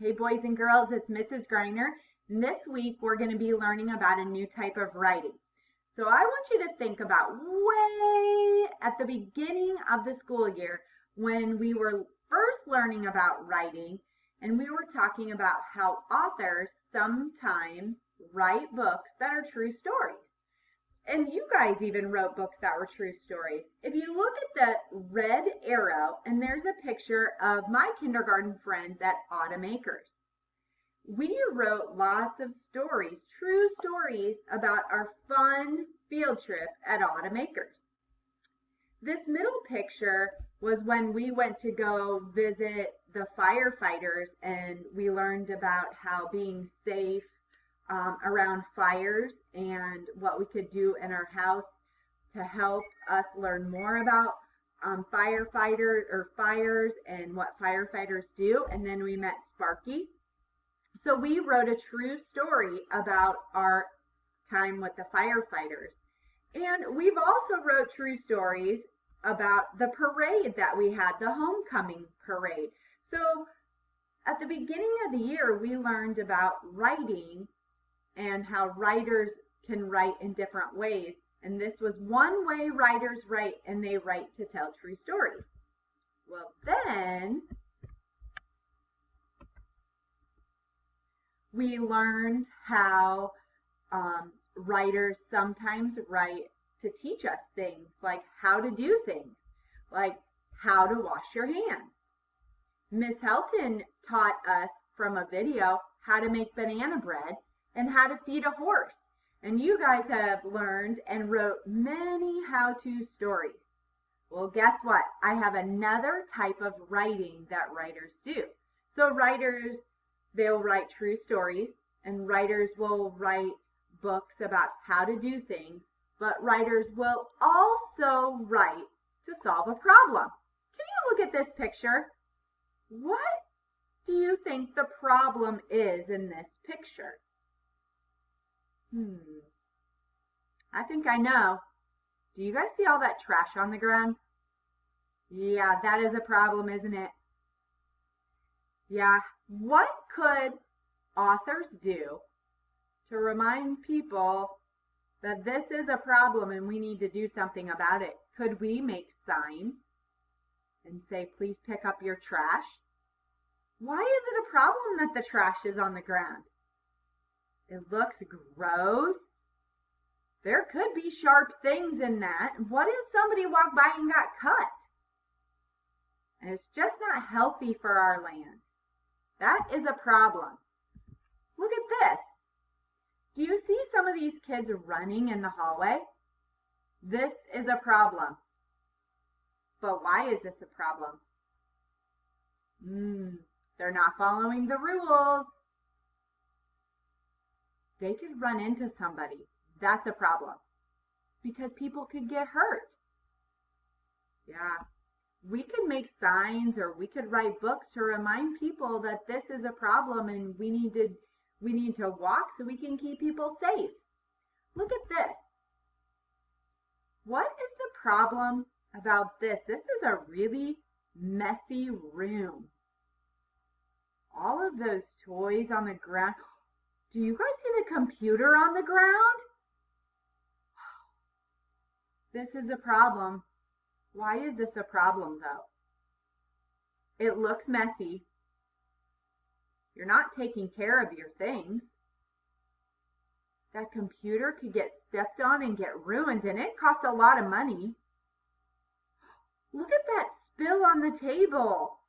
Hey boys and girls, it's Mrs. Greiner, and this week we're going to be learning about a new type of writing. So I want you to think about way at the beginning of the school year when we were first learning about writing, and we were talking about how authors sometimes write books that are true stories. And you guys even wrote books that were true stories. If you look at the red arrow, and there's a picture of my kindergarten friends at Autumn Acres. We wrote lots of stories, true stories about our fun field trip at Autumn Acres. This middle picture was when we went to go visit the firefighters, and we learned about how being safe around fires and what we could do in our house to help us learn more about fires and what firefighters do. And then we met Sparky. So we wrote a true story about our time with the firefighters. And we've also wrote true stories about the parade that we had, the homecoming parade. So at the beginning of the year, we learned about writing and how writers can write in different ways. And this was one way writers write, and they write to tell true stories. Well, then we learned how writers sometimes write to teach us things, like how to do things, like how to wash your hands. Miss Helton taught us from a video how to make banana bread and how to feed a horse. And you guys have learned and wrote many how-to stories. Well, guess what? I have another type of writing that writers do. So writers, they'll write true stories, and writers will write books about how to do things, but writers will also write to solve a problem. Can you look at this picture? What do you think the problem is in this picture? I think I know. Do you guys see all that trash on the ground? Yeah, that is a problem, isn't it? Yeah, what could authors do to remind people that this is a problem and we need to do something about it? Could we make signs and say, please pick up your trash? Why is it a problem that the trash is on the ground? It looks gross. There could be sharp things in that. What if somebody walked by and got cut? And it's just not healthy for our land. That is a problem. Look at this. Do you see some of these kids running in the hallway? This is a problem. But why is this a problem? They're not following the rules. They could run into somebody. That's a problem. Because people could get hurt. Yeah. We could make signs, or we could write books to remind people that this is a problem and we need to walk so we can keep people safe. Look at this. What is the problem about this? This is a really messy room. All of those toys on the ground. Do you guys see the computer on the ground? This is a problem. Why is this a problem, though? It looks messy. You're not taking care of your things. That computer could get stepped on and get ruined, and it costs a lot of money. Look at that spill on the table.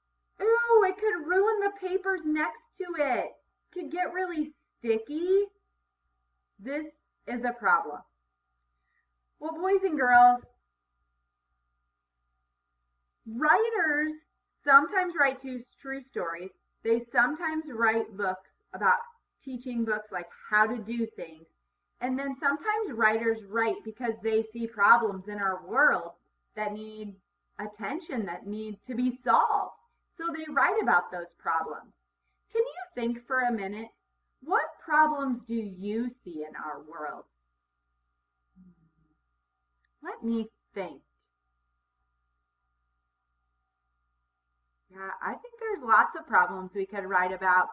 Ooh, it could ruin the papers next to it. It could get really sticky. This is a problem. Well, boys and girls, writers sometimes write true stories. They sometimes write books about teaching books like how to do things. And then sometimes writers write because they see problems in our world that need attention, that need to be solved. So they write about those problems. Can you think for a minute? What problems do you see in our world? Let me think. Yeah, I think there's lots of problems we could write about.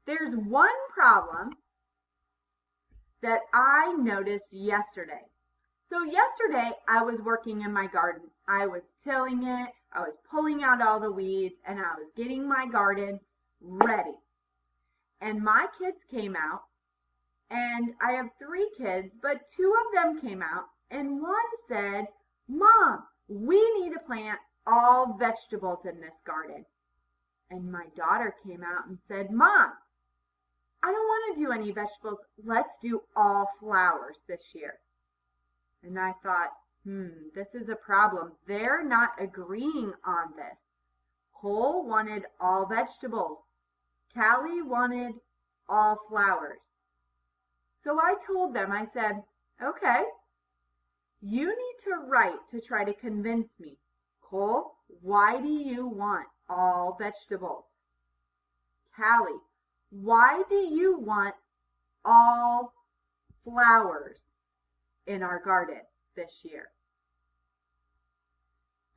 There's one problem that I noticed yesterday. So yesterday I was working in my garden. I was tilling it, I was pulling out all the weeds, and I was getting my garden ready. And my kids came out, and I have 3 kids, but 2 of them came out, and one said, "Mom, we need to plant all vegetables in this garden." And my daughter came out and said, "Mom, I don't want to do any vegetables. Let's do all flowers this year." And I thought, this is a problem. They're not agreeing on this. Cole wanted all vegetables. Callie wanted all flowers. So I told them, I said, okay, you need to write to try to convince me. Cole, why do you want all vegetables? Callie, why do you want all flowers in our garden this year?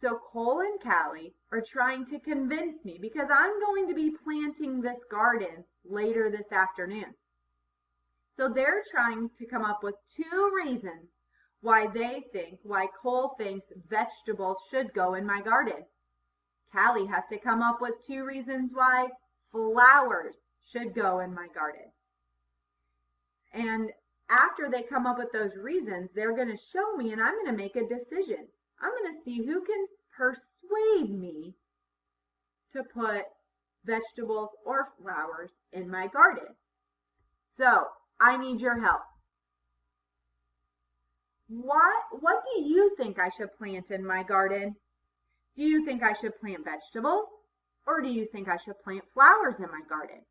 So Cole and Callie are trying to convince me because I'm going to be planting this garden later this afternoon. So they're trying to come up with 2 reasons why Cole thinks vegetables should go in my garden. Callie has to come up with 2 reasons why flowers should go in my garden. And after they come up with those reasons, they're going to show me and I'm going to make a decision. I'm going to see who can persuade me to put vegetables or flowers in my garden. So I need your help. What do you think I should plant in my garden? Do you think I should plant vegetables? Or do you think I should plant flowers in my garden?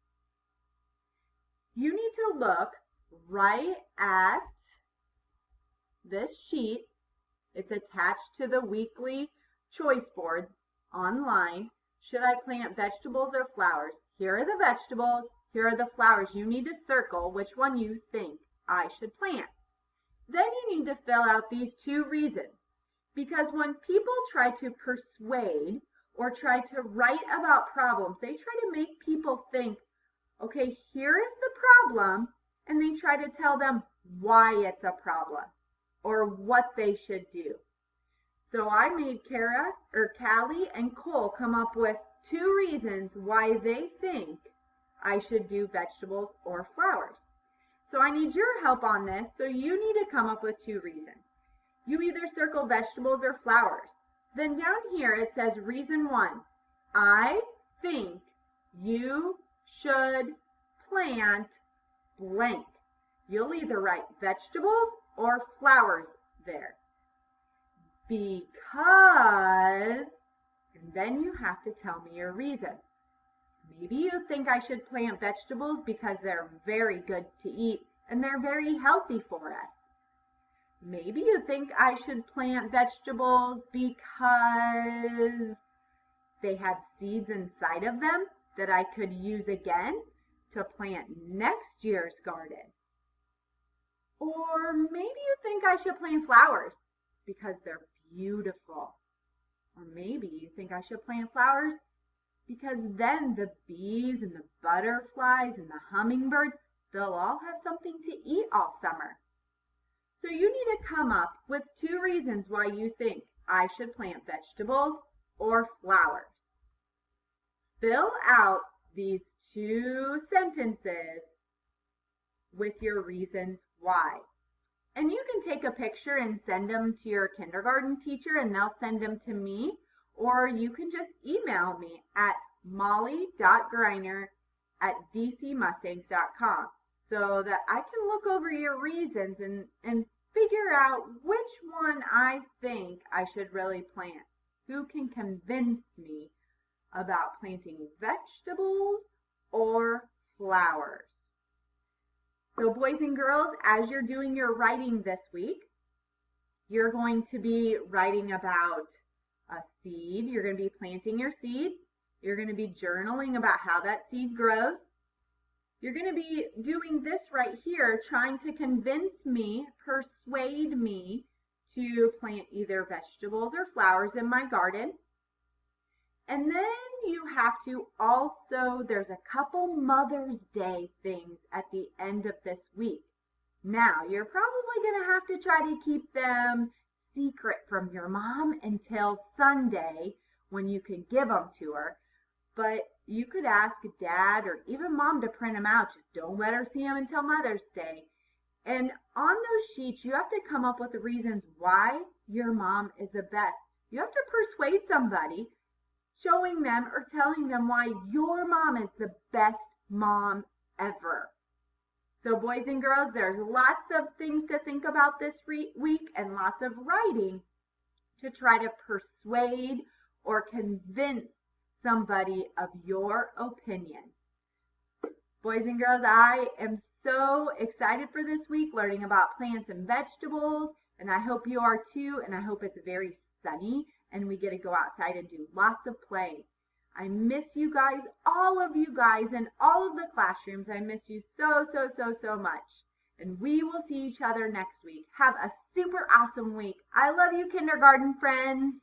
You need to look right at this sheet. It's attached to the weekly choice board online. Should I plant vegetables or flowers? Here are the vegetables. Here are the flowers. You need to circle which one you think I should plant. Then you need to fill out these 2 reasons. Because when people try to persuade or try to write about problems, they try to make people think, okay, here is the problem, and they try to tell them why it's a problem or what they should do. So I made Callie and Cole come up with 2 reasons why they think I should do vegetables or flowers. So I need your help on this. So you need to come up with 2 reasons. You either circle vegetables or flowers. Then down here it says reason 1. I think you should plant blank. You'll either write vegetables or flowers there. Because, and then you have to tell me your reason. Maybe you think I should plant vegetables because they're very good to eat and they're very healthy for us. Maybe you think I should plant vegetables because they have seeds inside of them that I could use again to plant next year's garden. Or maybe you think I should plant flowers because they're beautiful. Or maybe you think I should plant flowers because then the bees and the butterflies and the hummingbirds, they'll all have something to eat all summer. So you need to come up with 2 reasons why you think I should plant vegetables or flowers. Fill out these 2 sentences with your reasons why. And you can take a picture and send them to your kindergarten teacher and they'll send them to me. Or you can just email me at molly.greiner@dcmustangs.com so that I can look over your reasons and figure out which one I think I should really plant. Who can convince me about planting vegetables or flowers? So boys and girls, as you're doing your writing this week, you're going to be writing about a seed. You're going to be planting your seed. You're going to be journaling about how that seed grows. You're going to be doing this right here, trying to convince me, persuade me to plant either vegetables or flowers in my garden. And then you have to also, there's a couple Mother's Day things at the end of this week. Now, you're probably going to have to try to keep them secret from your mom until Sunday when you can give them to her. But you could ask Dad or even Mom to print them out. Just don't let her see them until Mother's Day. And on those sheets, you have to come up with the reasons why your mom is the best. You have to persuade somebody, showing them or telling them why your mom is the best mom ever. So boys and girls, there's lots of things to think about this week and lots of writing to try to persuade or convince somebody of your opinion. Boys and girls, I am so excited for this week learning about plants and vegetables, and I hope you are too, and I hope it's very sunny and we get to go outside and do lots of play. I miss you guys, all of you guys in all of the classrooms. I miss you so, so, so, so much. And we will see each other next week. Have a super awesome week. I love you, kindergarten friends.